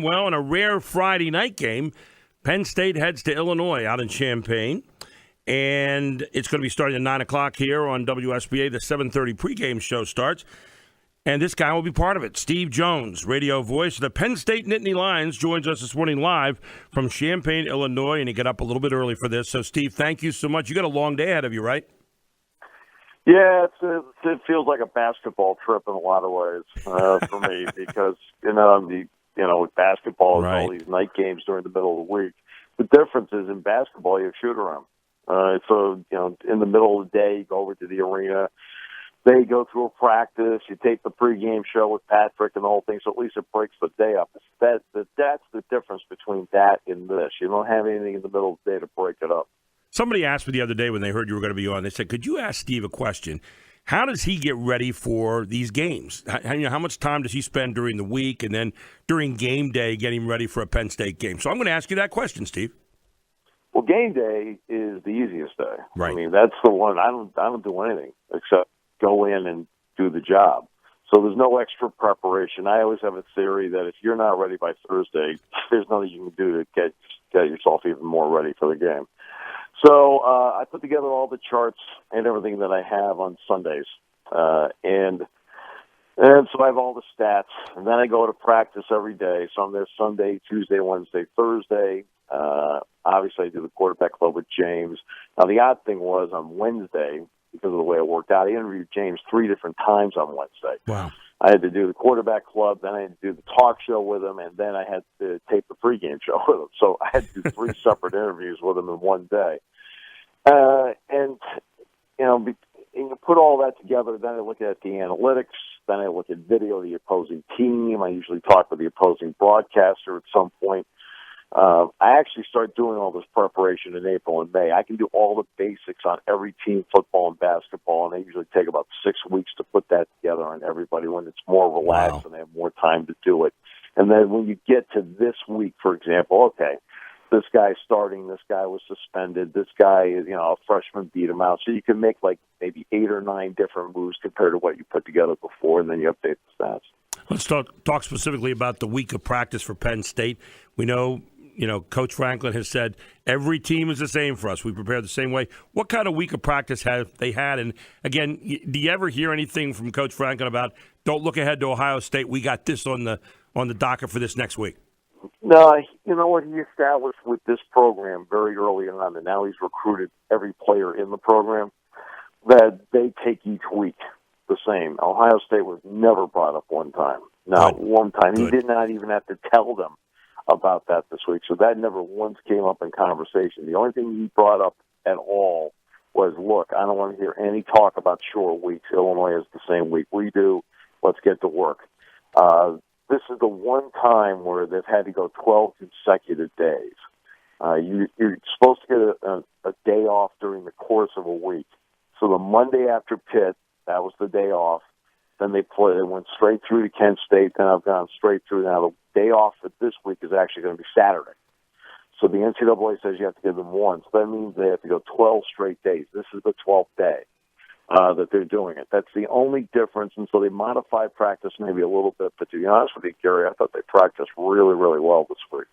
Well, in a rare Friday night game, Penn State heads to Illinois out in Champaign. And it's going to be starting at 9 o'clock here on WSBA. The 7:30 pregame show starts. And this guy will be part of it. Steve Jones, radio voice of the Penn State Nittany Lions, joins us this morning live from Champaign, Illinois. And he got up a little bit early for this. So, Steve, thank you so much. You got a long day ahead of you, right? Yeah, it feels like a basketball trip in a lot of ways for me because, with basketball, there's all these night games during the middle of the week. The difference is in basketball, you have shoot-around. In the middle of the day, you go over to the arena. They go through a practice. You tape the pregame show with Patrick and the whole thing, so at least it breaks the day up. That's the difference between that and this. You don't have anything in the middle of the day to break it up. Somebody asked me the other day when they heard you were going to be on, they said, could you ask Steve a question? How does he get ready for these games? How much time does he spend during the week and then during game day getting ready for a Penn State game? So I'm going to ask you that question, Steve. Well, game day is the easiest day. Right. I mean, that's the one. I don't do anything except go in and do the job. So there's no extra preparation. I always have a theory that if you're not ready by Thursday, there's nothing you can do to get yourself even more ready for the game. So I put together all the charts and everything that I have on Sundays, and so I have all the stats. And then I go to practice every day. So I'm there Sunday, Tuesday, Wednesday, Thursday. Obviously, I do the quarterback club with James. Now, the odd thing was on Wednesday, because of the way it worked out, I interviewed James 3 different times on Wednesday. Wow. I had to do the quarterback club, then I had to do the talk show with him, and then I had to tape the pregame show with him. So I had to do 3 separate interviews with him in one day. And you put all that together, then I look at the analytics, then I look at video of the opposing team. I usually talk with the opposing broadcaster at some point. I actually start doing all this preparation in April and May. I can do all the basics on every team, football and basketball, and they usually take about 6 weeks to put that together on everybody when it's more relaxed and they have more time to do it. And then when you get to this week, for example, okay, this guy's starting, this guy was suspended, this guy, a freshman beat him out. So you can make like maybe 8 or 9 different moves compared to what you put together before, and then you update the stats. Let's talk specifically about the week of practice for Penn State. We know, Coach Franklin has said every team is the same for us. We prepare the same way. What kind of week of practice have they had? And, again, do you ever hear anything from Coach Franklin about don't look ahead to Ohio State? We got this on the docket for this next week. No, you know what he established with this program very early on, and now he's recruited every player in the program, that they take each week the same. Ohio State was never brought up one time. Not one time. He did not even have to tell them about that this week. So that never once came up in conversation. The only thing he brought up at all was, look, I don't want to hear any talk about short weeks. Illinois has the same week we do. Let's get to work. This is the one time where they've had to go 12 consecutive days. You're supposed to get a day off during the course of a week. So the Monday after Pitt, that was the day off. Then they went straight through to Kent State. Then I've gone straight through. Now the day off for this week is actually going to be Saturday. So the NCAA says you have to give them one. So that means they have to go 12 straight days. This is the 12th day that they're doing it. That's the only difference. And so they modified practice maybe a little bit. But to be honest with you, Gary, I thought they practiced really, really well this week.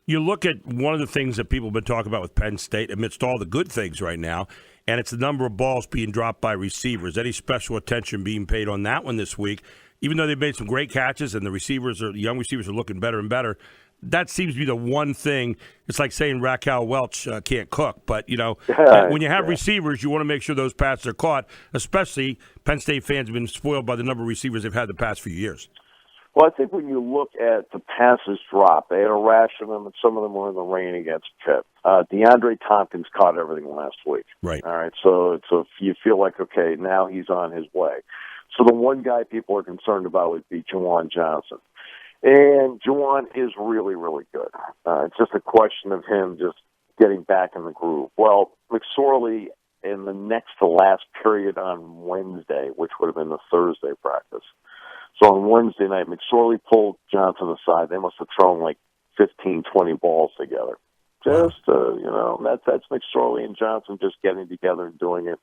You look at one of the things that people have been talking about with Penn State amidst all the good things right now, and it's the number of balls being dropped by receivers. Any special attention being paid on that one this week? Even though they've made some great catches and the young receivers are looking better and better, that seems to be the one thing. It's like saying Raquel Welch can't cook. But, when you have receivers, you want to make sure those passes are caught, especially Penn State fans have been spoiled by the number of receivers they've had the past few years. Well, I think when you look at the passes dropped, they had a rash of them, and some of them were in the rain against Pitt. DeAndre Tompkins caught everything last week. Right. All right, so you feel like, okay, now he's on his way. So the one guy people are concerned about would be Juwan Johnson. And Juwan is really, really good. It's just a question of him just getting back in the groove. Well, McSorley in the next to last period on Wednesday, which would have been the Thursday practice. So on Wednesday night, McSorley pulled Johnson aside. They must have thrown like 15, 20 balls together. That's McSorley and Johnson just getting together and doing it.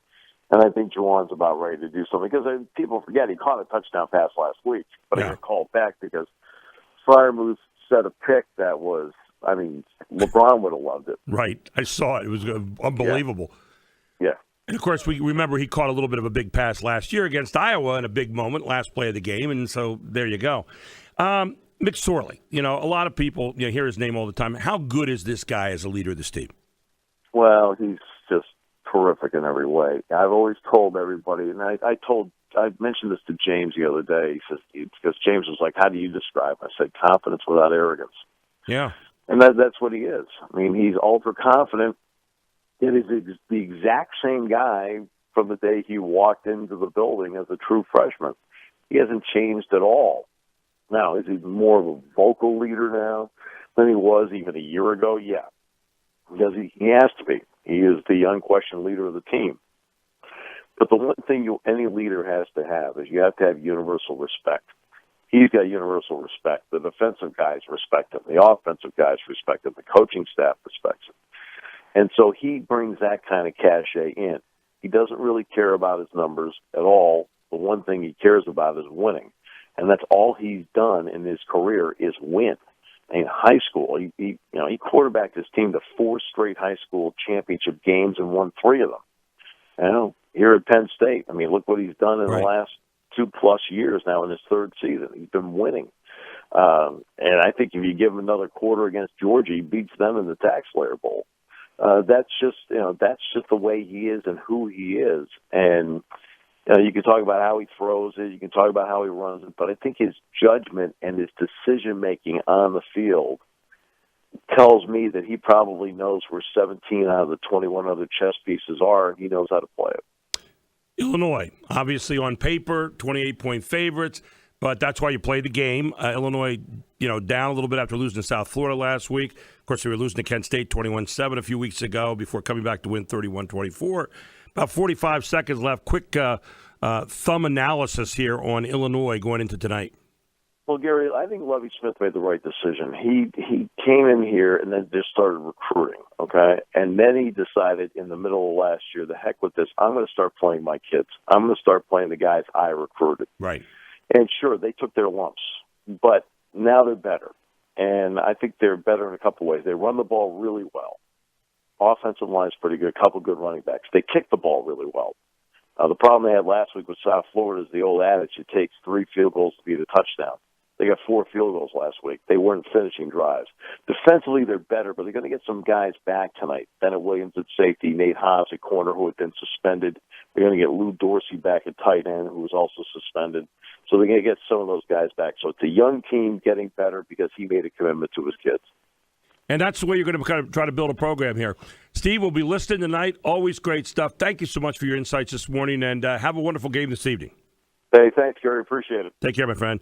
And I think Juwan's about ready to do something. Because people forget he caught a touchdown pass last week, but he got called back because Freiermuth set a pick that was, I mean, LeBron would have loved it. Right. I saw it. It was unbelievable. Yeah. And, of course, we remember he caught a little bit of a big pass last year against Iowa in a big moment, last play of the game, and so there you go. Mitch Sorley, a lot of people hear his name all the time. How good is this guy as a leader of this team? Well, he's just terrific in every way. I've always told everybody, and I mentioned this to James the other day. He says, because James was like, "How do you describe him?" I said, "Confidence without arrogance." Yeah, and that's what he is. I mean, he's ultra confident. It is the exact same guy from the day he walked into the building as a true freshman. He hasn't changed at all. Now, is he more of a vocal leader now than he was even a year ago? Yeah, because he has to be. He is the unquestioned leader of the team. But the one thing any leader has to have is you have to have universal respect. He's got universal respect. The defensive guys respect him. The offensive guys respect him. The coaching staff respects him. And so he brings that kind of cachet in. He doesn't really care about his numbers at all. The one thing he cares about is winning. And that's all he's done in his career is win. In high school, he quarterbacked his team to 4 straight high school championship games and won 3 of them. Here at Penn State, I mean, look what he's done in the last 2+ years now in his 3rd season. He's been winning. And I think if you give him another quarter against Georgia, he beats them in the Tax Slayer Bowl. That's just the way he is and who he is. And you can talk about how he throws it, you can talk about how he runs it, but I think his judgment and his decision-making on the field tells me that he probably knows where 17 out of the 21 other chess pieces are, and he knows how to play it. Illinois, obviously on paper, 28-point favorites, but that's why you play the game. Illinois, down a little bit after losing to South Florida last week. Of course, they were losing to Kent State 21-7 a few weeks ago before coming back to win 31-24. About 45 seconds left. Quick thumb analysis here on Illinois going into tonight. Well, Gary, I think Lovie Smith made the right decision. He came in here and then just started recruiting, okay? And then he decided in the middle of last year, the heck with this, I'm going to start playing my kids. I'm going to start playing the guys I recruited. Right. And sure, they took their lumps, but now they're better. And I think they're better in a couple ways. They run the ball really well. Offensive line's pretty good, a couple good running backs. They kick the ball really well. The problem they had last week with South Florida is the old adage, it takes 3 field goals to beat a touchdown. They got 4 field goals last week. They weren't finishing drives. Defensively, they're better, but they're going to get some guys back tonight. Bennett Williams at safety, Nate Haas at corner, who had been suspended. They're going to get Lou Dorsey back at tight end, who was also suspended. So they're going to get some of those guys back. So it's a young team getting better because he made a commitment to his kids. And that's the way you're going to kind of try to build a program here. Steve will be listening tonight. Always great stuff. Thank you so much for your insights this morning, and have a wonderful game this evening. Hey, thanks, Gary. Appreciate it. Take care, my friend.